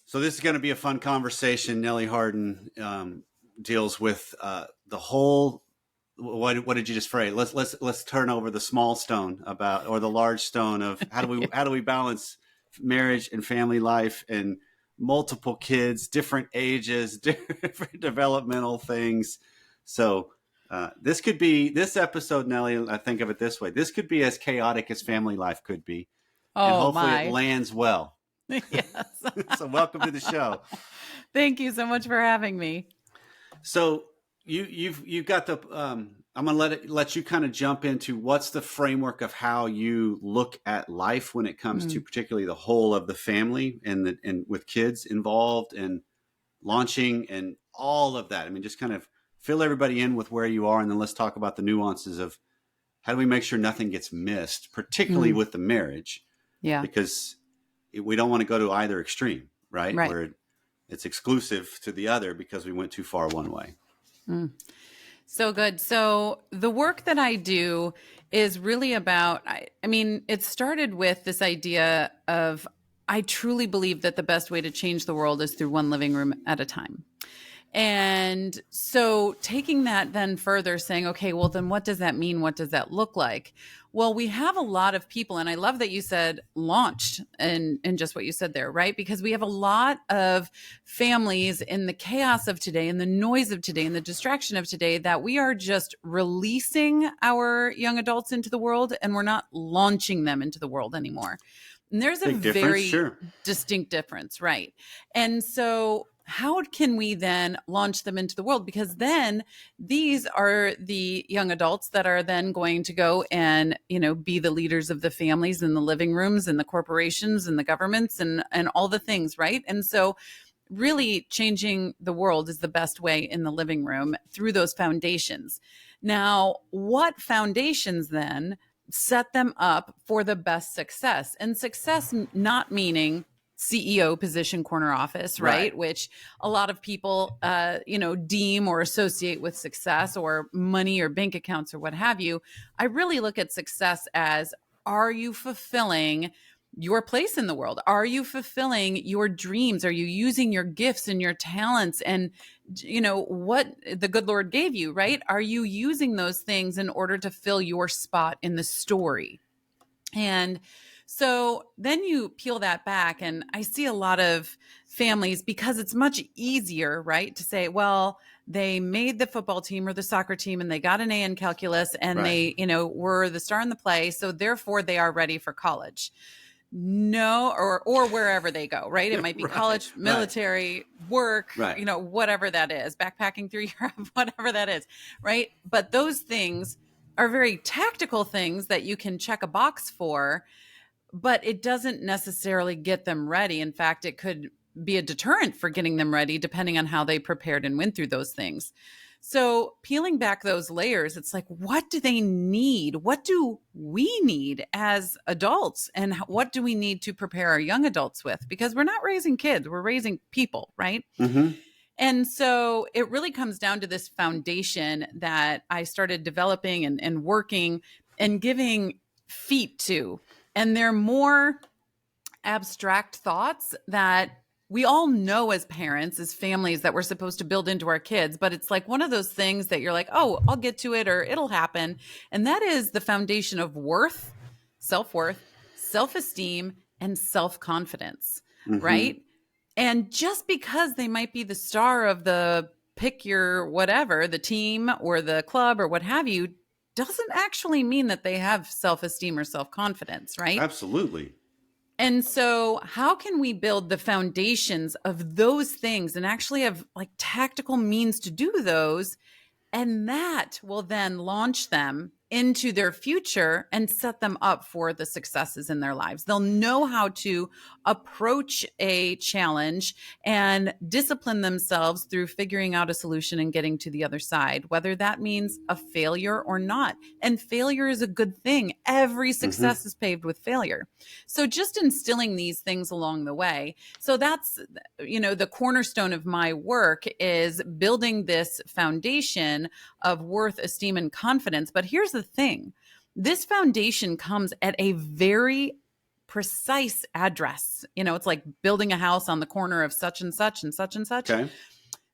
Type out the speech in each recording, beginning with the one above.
So this is going to be a fun conversation. Nellie Harden deals with the whole. What did you just phrase? Let's turn over the small stone about, or the large stone of Yeah. how do we balance marriage and family life and multiple kids, different ages, different developmental things. So this episode, Nellie. I think of it this way: this could be as chaotic as family life could be, and Oh hopefully it my. lands well. Yes. So welcome to the show. Thank you so much for having me. So you've got the I'm gonna let you kind of jump into what's the framework of how you look at life when it comes to Mm. particularly the whole of the family and with kids involved and launching and all of that. I mean, just kind of fill everybody in with where you are, and then let's talk about the nuances of how do we make sure nothing gets missed, particularly Mm. with the marriage, Yeah. because we don't want to go to either extreme, right? Right. Where it's exclusive to the other because we went too far one way. Mm. So good. So the work that I do is really about, I mean, it started with this idea of I truly believe that the best way to change the world is through one living room at a time. And so taking that then further, saying, okay, well, then what does that mean? What does that look like? Well, we have a lot of people, and I love that you said launched and just what you said there, right? Because we have a lot of families in the chaos of today, in the noise of today, in the distraction of today, that we are just releasing our young adults into the world and we're not launching them into the world anymore. And there's a Big difference, very sure. distinct difference, right? And so how can we then launch them into the world? Because then these are the young adults that are then going to go and, be the leaders of the families and the living rooms and the corporations and the governments and all the things, right? And so really changing the world is the best way in the living room through those foundations. Now, what foundations then set them up for the best success? And success not meaning CEO position, corner office, right? Which a lot of people, deem or associate with success or money or bank accounts or what have you. I really look at success as, are you fulfilling your place in the world? Are you fulfilling your dreams? Are you using your gifts and your talents and, what the good Lord gave you, right? Are you using those things in order to fill your spot in the story? And so then you peel that back, and I see a lot of families, because it's much easier, right, to say, well, they made the football team or the soccer team and they got an A in calculus and Right. they, were the star in the play. So therefore they are ready for college. No, or wherever they go, right? It might be Right. college, Right. military, work, Right. whatever that is, backpacking through Europe, whatever that is, right? But those things are very tactical things that you can check a box for, but it doesn't necessarily get them ready. In fact, it could be a deterrent for getting them ready, depending on how they prepared and went through those things. So peeling back those layers, it's like, what do they need? What do we need as adults? And what do we need to prepare our young adults with? Because we're not raising kids, we're raising people, right? Mm-hmm. And so it really comes down to this foundation that I started developing and working and giving feet to. And they're more abstract thoughts that we all know as parents, as families, that we're supposed to build into our kids. But it's like one of those things that you're like, oh, I'll get to it or it'll happen. And that is the foundation of worth, self-worth, self-esteem, and self-confidence, Mm-hmm. right? And just because they might be the star of the pick your whatever, the team or the club or what have you, doesn't actually mean that they have self-esteem or self-confidence, right? Absolutely. And so, how can we build the foundations of those things and actually have like tactical means to do those? And that will then launch them into their future and set them up for the successes in their lives. They'll know how to approach a challenge and discipline themselves through figuring out a solution and getting to the other side, whether that means a failure or not. And failure is a good thing. Every Mm-hmm. success is paved with failure. So just instilling these things along the way. So that's, the cornerstone of my work is building this foundation of worth, esteem, and confidence. But here's the thing. This foundation comes at a very precise address. It's like building a house on the corner of such and such and such and such. Okay.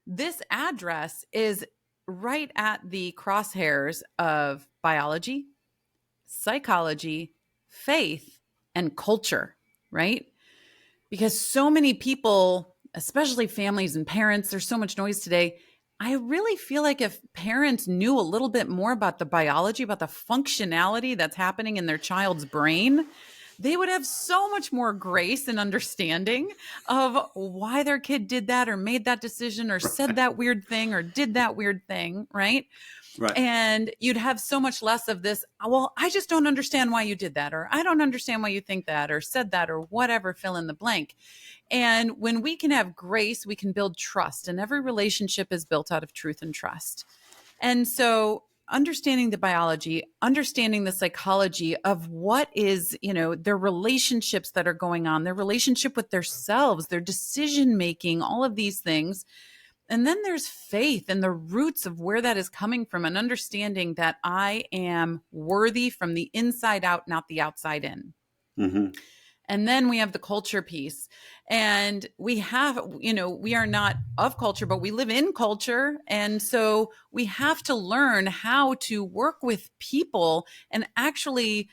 This address is right at the crosshairs of biology, psychology, faith, and culture, right? Because so many people, especially families and parents, there's so much noise today. I really feel like if parents knew a little bit more about the biology, about the functionality that's happening in their child's brain, they would have so much more grace and understanding of why their kid did that or made that decision or said that weird thing or did that weird thing, right? Right. And you'd have so much less of this, well, I just don't understand why you did that, or I don't understand why you think that, or said that, or whatever, fill in the blank. And when we can have grace, we can build trust. And every relationship is built out of truth and trust. And so understanding the biology, understanding the psychology of what is, their relationships that are going on, their relationship with themselves, their decision making, all of these things. And then there's faith and the roots of where that is coming from, and understanding that I am worthy from the inside out, not the outside in. Mm-hmm. And then we have the culture piece. And we have, we are not of culture, but we live in culture. And so we have to learn how to work with people and actually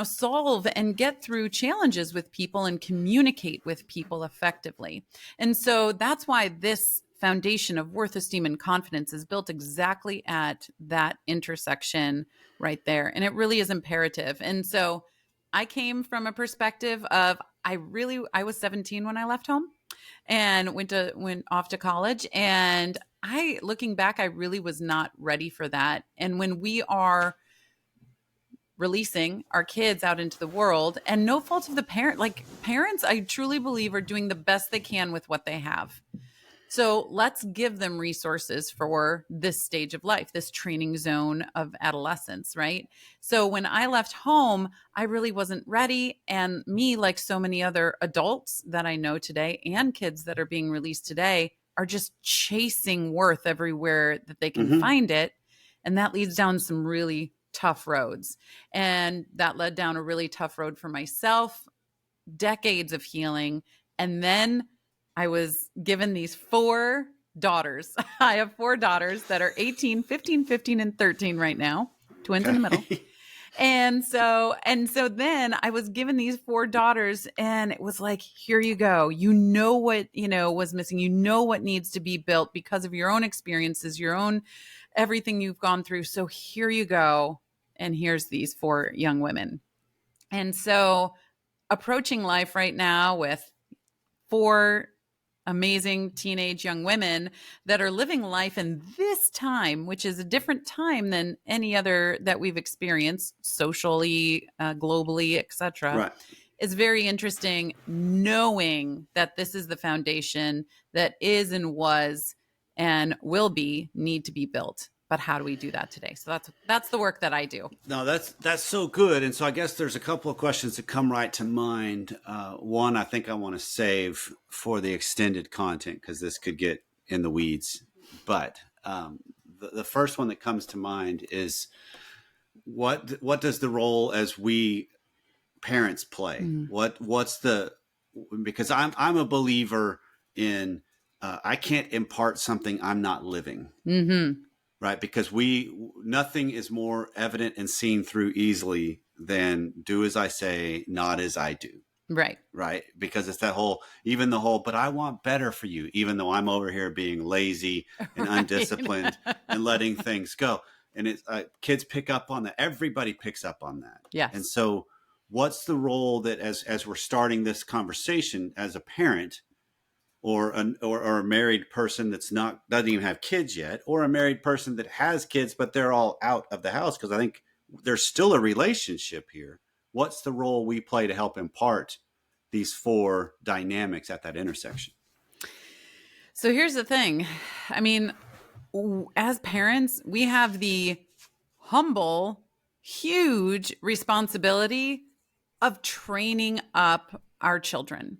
solve and get through challenges with people and communicate with people effectively. And so that's why this foundation of worth, esteem, and confidence is built exactly at that intersection right there. And it really is imperative. And so I came from a perspective of, I was 17 when I left home and went off to college. And looking back, I really was not ready for that. And when we are releasing our kids out into the world, and no fault of the parent, like parents, I truly believe, are doing the best they can with what they have. So let's give them resources for this stage of life, this training zone of adolescence, right? So when I left home, I really wasn't ready. And me, like so many other adults that I know today and kids that are being released today, are just chasing worth everywhere that they can find it. And that leads down some really tough roads. And that led down a really tough road for myself, decades of healing. And then I was given these 4 daughters. I have 4 daughters that are 18, 15, 15, and 13 right now, twins in the middle. And so then I was given these 4 daughters, and it was like, here you go. You know what, was missing. You know what needs to be built because of your own experiences, your own everything you've gone through. So here you go. And here's these 4 young women. And so approaching life right now with 4 amazing teenage young women that are living life in this time, which is a different time than any other that we've experienced socially, globally, etc. Right. It's very interesting knowing that this is the foundation that is and was and will be need to be built. But how do we do that today? So that's the work that I do. No, that's so good. And so I guess there's a couple of questions that come right to mind. One, I think I want to save for the extended content because this could get in the weeds. But the first one that comes to mind is what does the role as we parents play? What's the, because I'm a believer in I can't impart something I'm not living. Mm-hmm. Right, because nothing is more evident and seen through easily than do as I say, not as I do. Right. Right, because it's that whole, but I want better for you, even though I'm over here being lazy and undisciplined and letting things go. And it's kids pick up on that. Everybody picks up on that. Yes. And so, what's the role that as we're starting this conversation as a parent? Or a married person doesn't even have kids yet, or a married person that has kids, but they're all out of the house, because I think there's still a relationship here. What's the role we play to help impart these 4 dynamics at that intersection? So here's the thing. I mean, as parents, we have the humble, huge responsibility of training up our children.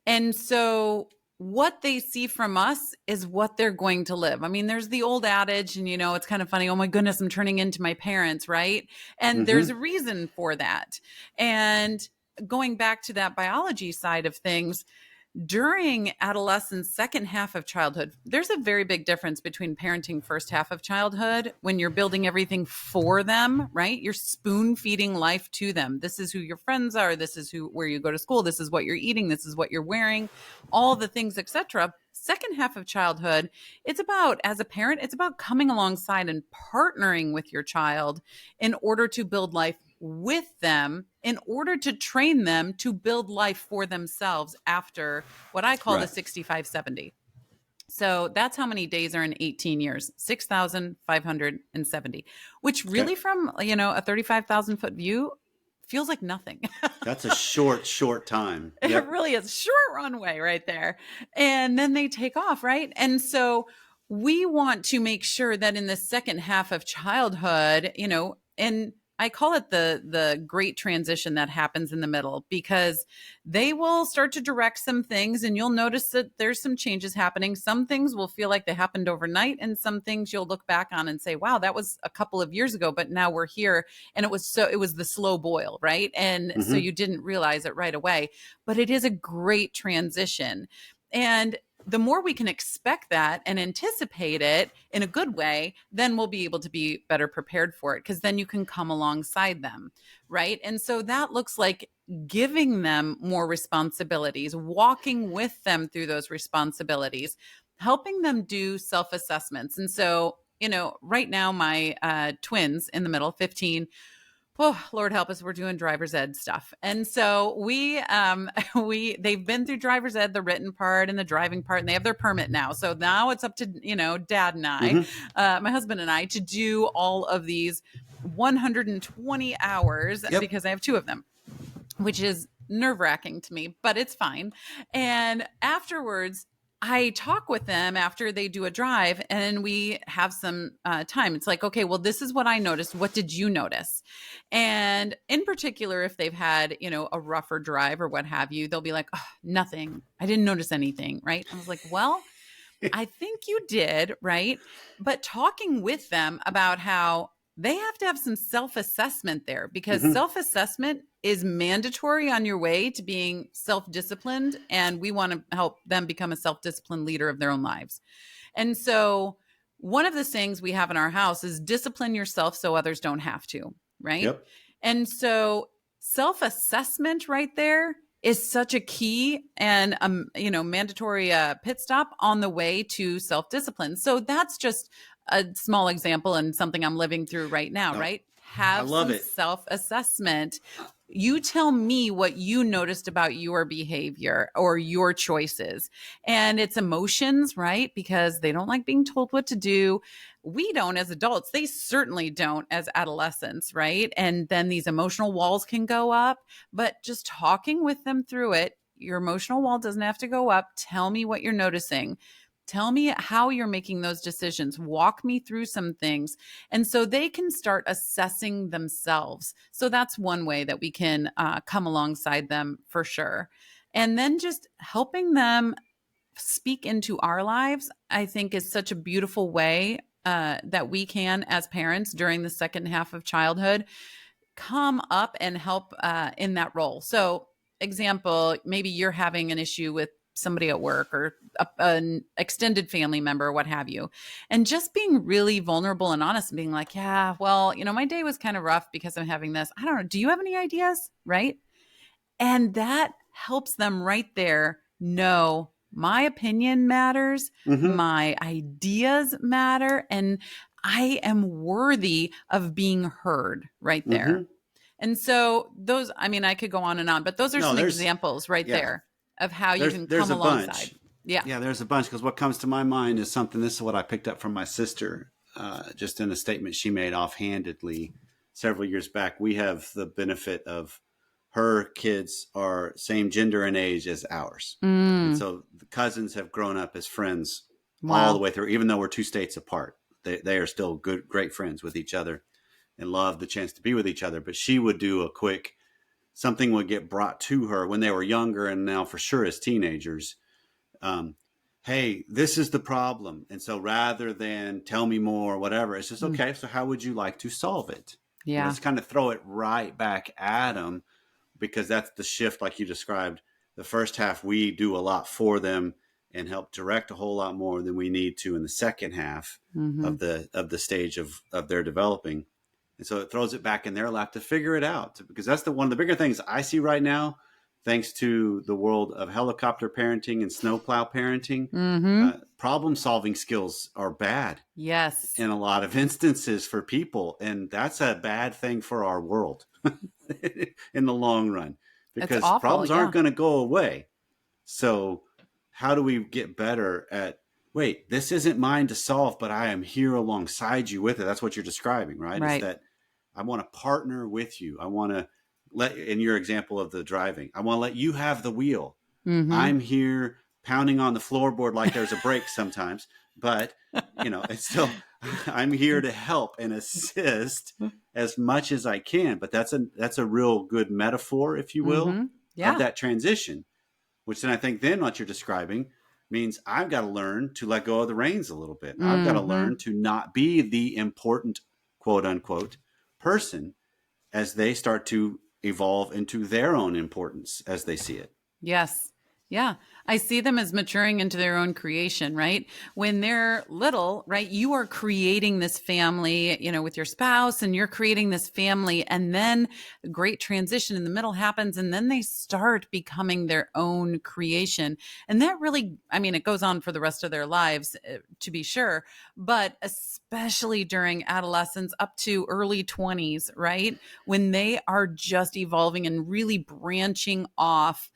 And so what they see from us is what they're going to live. I mean, there's the old adage, and it's kind of funny. Oh my goodness, I'm turning into my parents, right? And there's Mm-hmm. a reason for that. And going back to that biology side of things, during adolescence, second half of childhood, there's a very big difference between parenting first half of childhood when you're building everything for them, right? You're spoon feeding life to them. This is who your friends are. This is where you go to school. This is what you're eating. This is what you're wearing, all the things, etc. Second half of childhood, it's about, as a parent, it's about coming alongside and partnering with your child in order to build life with them, in order to train them to build life for themselves after what I call the 65-70. So that's how many days are in 18 years, 6,570, which really from, a 35,000 foot view feels like nothing. That's a short time. Yep. It really is. Short runway right there. And then they take off, right? And so we want to make sure that in the second half of childhood, and I call it the great transition that happens in the middle, because they will start to direct some things and you'll notice that there's some changes happening. Some things will feel like they happened overnight, and some things you'll look back on and say, wow, that was a couple of years ago, but now we're here. And it was the slow boil, right? And so you didn't realize it right away, but it is a great transition. And the more we can expect that and anticipate it in a good way, then we'll be able to be better prepared for it, because then you can come alongside them, right? And so that looks like giving them more responsibilities, walking with them through those responsibilities, helping them do self-assessments. And so, right now my twins in the middle, 15, oh, Lord help us, we're doing driver's ed stuff. And so they've been through driver's ed, the written part and the driving part, and they have their permit now. So now it's up to, Dad and I, my husband and I, to do all of these 120 hours because I have two of them, which is nerve-wracking to me, but it's fine. And afterwards, I talk with them after they do a drive, and we have some time. It's like, okay, well, this is what I noticed. What did you notice? And in particular, if they've had, a rougher drive or what have you, they'll be like, oh, nothing. I didn't notice anything. Right. I was like, well, I think you did. Right. But talking with them about how they have to have some self-assessment there, because self-assessment is mandatory on your way to being self-disciplined. And we want to help them become a self-disciplined leader of their own lives. And so one of the things we have in our house is discipline yourself so others don't have to, right? Yep. And so self-assessment right there is such a key and, mandatory pit stop on the way to self-discipline. So that's just a small example and something I'm living through right now, right? Have some self-assessment. You tell me what you noticed about your behavior or your choices. And it's emotions, right? Because they don't like being told what to do. We don't as adults. They certainly don't as adolescents, right? And then these emotional walls can go up, but just talking with them through it, your emotional wall doesn't have to go up. Tell me what you're noticing. Tell me how you're making those decisions. Walk me through some things. And so they can start assessing themselves. So that's one way that we can come alongside them for sure. And then just helping them speak into our lives, I think, is such a beautiful way that we can, as parents during the second half of childhood, come up and help in that role. So example, maybe you're having an issue with somebody at work or an extended family member or what have you. And just being really vulnerable and honest and being like, yeah, well, my day was kind of rough because I'm having this. I don't know. Do you have any ideas? Right. And that helps them right there know my opinion matters. My ideas matter. And I am worthy of being heard right there. And so those, I could go on and on, but those are some examples right there of how you can come alongside. Yeah, there's a bunch, because what comes to my mind is something. This is what I picked up from my sister, just in a statement she made offhandedly several years back. We have the benefit of her kids are same gender and age as ours, and so the cousins have grown up as friends all the way through. Even though we're 2 states apart, they are still great friends with each other, and love the chance to be with each other. But she would do a quick. Something would get brought to her when they were younger, and now for sure as teenagers, Um, hey, this is the problem. And so rather than tell me more or whatever, it's just, Mm. okay, so how would you like to solve it? Yeah. Let's kind of throw it right back at them, because that's the shift, like you described. The first half, we do a lot for them and help direct a whole lot more than we need to in the second half Mm-hmm. of the stage of their developing. And so it throws it back in their lap to figure it out, because that's one of the bigger things I see right now, thanks to the world of helicopter parenting and snowplow parenting. Mm-hmm. Problem solving skills are bad Yes. in a lot of instances for people, and that's a bad thing for our world in the long run, It's because awful. problems Yeah. aren't going to go away. So how do we get better at, wait, this isn't mine to solve, but I am here alongside you with it? That's what you're describing, right? Is Right. that I want to partner with you. I want to let, in your example of the driving, I want to let you have the wheel. Mm-hmm. I'm here pounding on the floorboard like there's a break sometimes, but it's still, I'm here to help and assist as much as I can. But that's a real good metaphor, if you will, Mm-hmm. of Yeah. that transition, which then I think then what you're describing means I've got to learn to let go of the reins a little bit. I've got to Mm-hmm. learn to not be the important, quote unquote, person as they start to evolve into their own importance as they see it. Yes. Yeah. I see them as maturing into their own creation, right? When they're little, right? You are creating this family, with your spouse, and you're creating this family. And then a great transition in the middle happens. And then they start becoming their own creation. And that really, it goes on for the rest of their lives, to be sure, but especially during adolescence up to early 20s, right? When they are just evolving and really branching off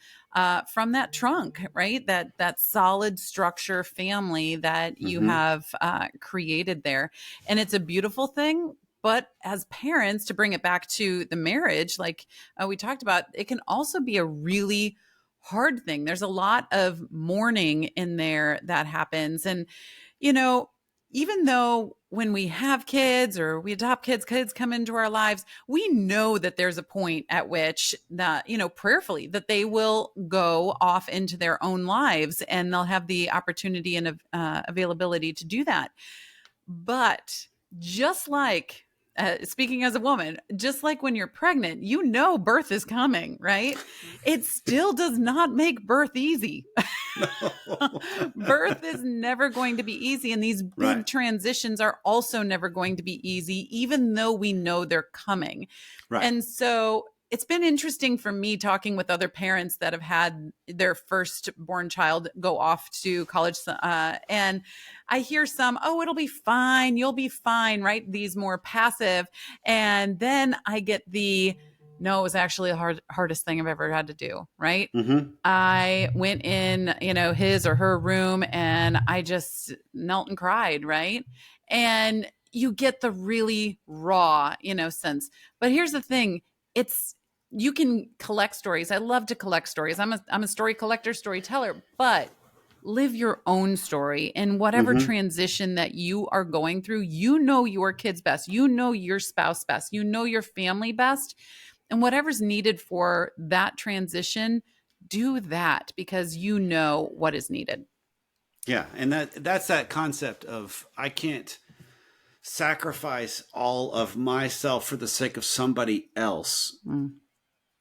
from that trunk, right? That solid structure family that you Mm-hmm. have created there, and it's a beautiful thing. But as parents, to bring it back to the marriage, like we talked about, it can also be a really hard thing. There's a lot of mourning in there that happens, and you know, even though when we have kids or we adopt kids, kids come into our lives, we know that there's a point at which that, prayerfully, that they will go off into their own lives and they'll have the opportunity and availability to do that. But just like, speaking as a woman, just like when you're pregnant, birth is coming, right? It still does not make birth easy. No. Birth is never going to be easy. And these big Right. transitions are also never going to be easy, even though we know they're coming. Right. And so it's been interesting for me talking with other parents that have had their firstborn child go off to college. And I hear some, oh, it'll be fine. You'll be fine, right? These more passive. And then I get no, it was actually the hardest thing I've ever had to do, right? Mm-hmm. I went in, his or her room and I just knelt and cried, right? And you get the really raw, sense. But here's the thing, it's you can collect stories. I love to collect stories. I'm a story collector, storyteller, but live your own story in whatever Mm-hmm. transition that you are going through. You know your kids best. You know your spouse best. You know your family best. And whatever's needed for that transition, do that because you know what is needed. Yeah, and that's that concept of, I can't sacrifice all of myself for the sake of somebody else Mm,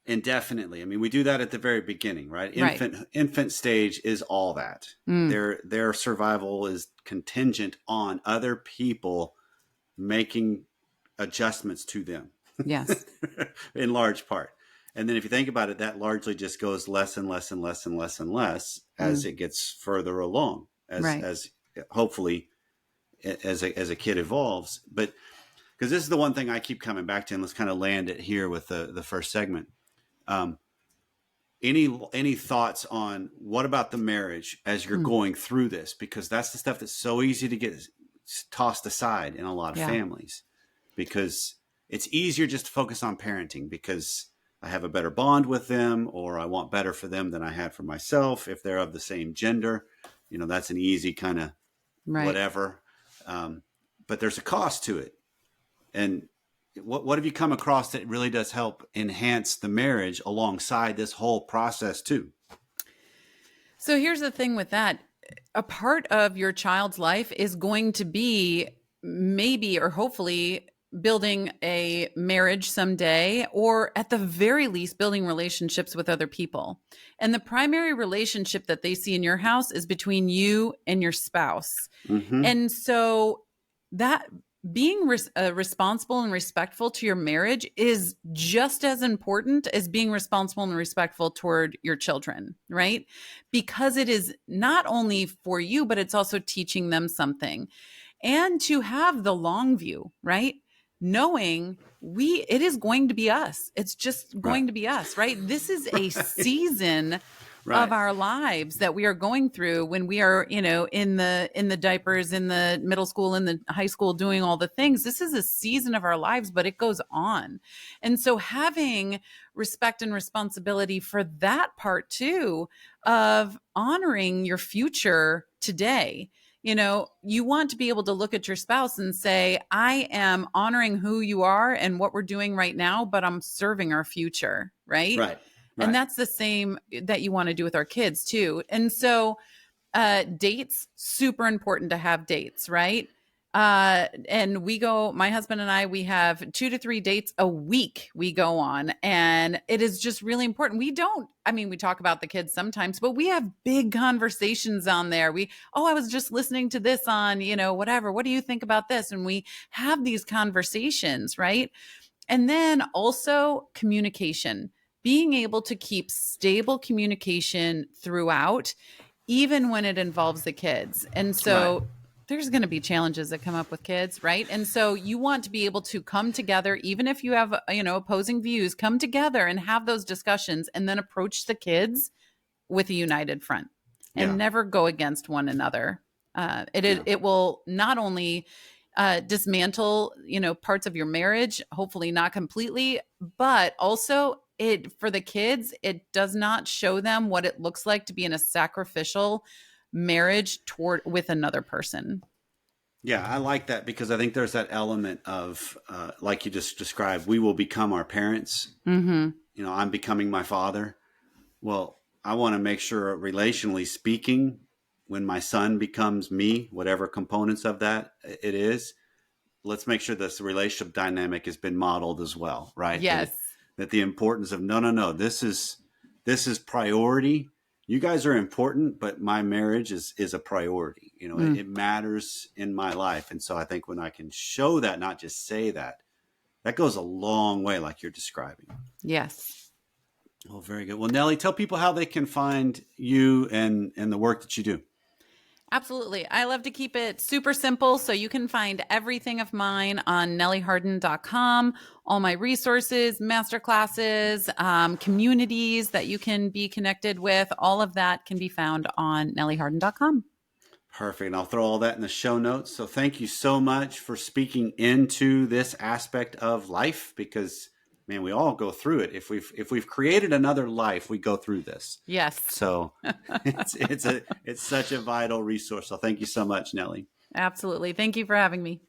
indefinitely. I mean, we do that at the very beginning, right? right. Infant stage is all that. Mm, Their survival is contingent on other people making adjustments to them yes. in large part. And then if you think about it, that largely just goes less and less and less and less and less as Mm, it gets further along, right. as hopefully as a kid evolves. But because this is the one thing I keep coming back to, and let's kind of land it here with the first segment. Um, any thoughts on what about the marriage as you're Mm, going through this? Because that's the stuff that's so easy to get tossed aside in a lot of yeah. families, because it's easier just to focus on parenting because I have a better bond with them, or I want better for them than I had for myself. If they're of the same gender, that's an easy kind of Right. whatever. Um, but there's a cost to it. And what have you come across that really does help enhance the marriage alongside this whole process too? So here's the thing with that. A part of your child's life is going to be maybe or hopefully building a marriage someday, or at the very least, building relationships with other people. And the primary relationship that they see in your house is between you and your spouse. Mm-hmm. And so that being responsible and respectful to your marriage is just as important as being responsible and respectful toward your children, right? Because it is not only for you, but it's also teaching them something. And to have the long view, right? Knowing it is going to be us. It's just Right. going to be us, right? This is a season Right. of our lives that we are going through when we are, in the diapers, in the middle school, in the high school, doing all the things. This is a season of our lives, but it goes on. And so having respect and responsibility for that part too, of honoring your future today. You want to be able to look at your spouse and say, I am honoring who you are and what we're doing right now, but I'm serving our future, right? Right. And Right. that's the same that you want to do with our kids too. And so dates, super important to have dates, right? And my husband and I, we have 2 to 3 dates a week we go on. And it is just really important. We talk about the kids sometimes, but we have big conversations on there. I was just listening to this on, whatever. What do you think about this? And we have these conversations, right? And then also communication, being able to keep stable communication throughout, even when it involves the kids. And Right. so there's going to be challenges that come up with kids, right? And so you want to be able to come together, even if you have, opposing views, come together and have those discussions and then approach the kids with a united front Yeah. and never go against one another. Yeah. It will not only dismantle, parts of your marriage, hopefully not completely, but also for the kids, it does not show them what it looks like to be in a sacrificial marriage with another person. Yeah, I like that because I think there's that element of, like you just described, we will become our parents. Mm-hmm. I'm becoming my father. Well, I want to make sure, relationally speaking, when my son becomes me, whatever components of that it is, let's make sure this relationship dynamic has been modeled as well, right? Yes. That the importance of no, this is priority. You guys are important, but my marriage is a priority. It matters in my life. And so I think when I can show that, not just say that, that goes a long way, like you're describing. Yes. Well, very good. Well, Nellie, tell people how they can find you and the work that you do. Absolutely. I love to keep it super simple. So you can find everything of mine on nellieharden.com, all my resources, masterclasses, communities that you can be connected with. All of that can be found on nellieharden.com. Perfect. And I'll throw all that in the show notes. So thank you so much for speaking into this aspect of life, because man, we all go through it. If we've created another life, we go through this. Yes. So it's such a vital resource. So thank you so much, Nellie. Absolutely. Thank you for having me.